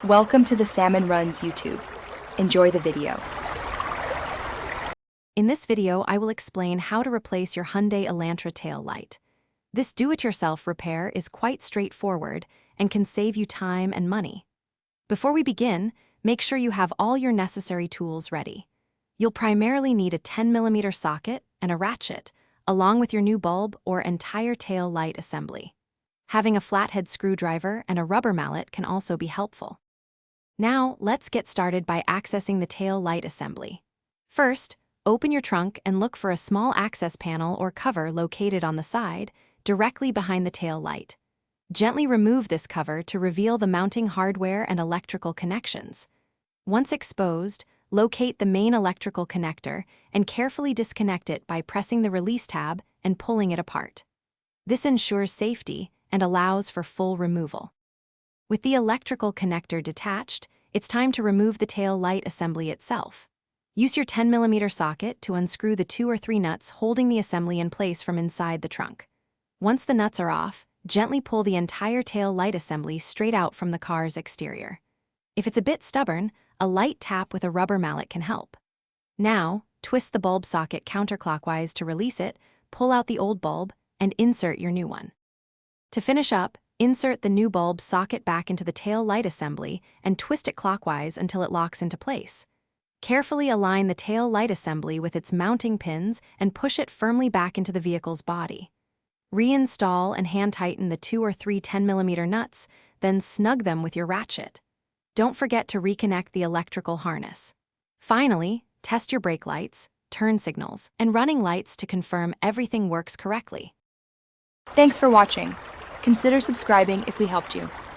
Welcome to the Salmon Runs YouTube. Enjoy the video. In this video, I will explain how to replace your Hyundai Elantra tail light. This do-it-yourself repair is quite straightforward and can save you time and money. Before we begin, make sure you have all your necessary tools ready. You'll primarily need a 10mm socket and a ratchet, along with your new bulb or entire tail light assembly. Having a flathead screwdriver and a rubber mallet can also be helpful. Now, let's get started by accessing the tail light assembly. First, open your trunk and look for a small access panel or cover located on the side, directly behind the tail light. Gently remove this cover to reveal the mounting hardware and electrical connections. Once exposed, locate the main electrical connector and carefully disconnect it by pressing the release tab and pulling it apart. This ensures safety and allows for full removal. With the electrical connector detached, it's time to remove the tail light assembly itself. Use your 10mm socket to unscrew the 2 or 3 nuts holding the assembly in place from inside the trunk. Once the nuts are off, gently pull the entire tail light assembly straight out from the car's exterior. If it's a bit stubborn, a light tap with a rubber mallet can help. Now, twist the bulb socket counterclockwise to release it, pull out the old bulb, and insert your new one. To finish up, insert the new bulb socket back into the tail light assembly and twist it clockwise until it locks into place. Carefully align the tail light assembly with its mounting pins and push it firmly back into the vehicle's body. Reinstall and hand tighten the 2 or 3 10mm nuts, then snug them with your ratchet. Don't forget to reconnect the electrical harness. Finally, test your brake lights, turn signals, and running lights to confirm everything works correctly. Thanks for watching. Consider subscribing if we helped you.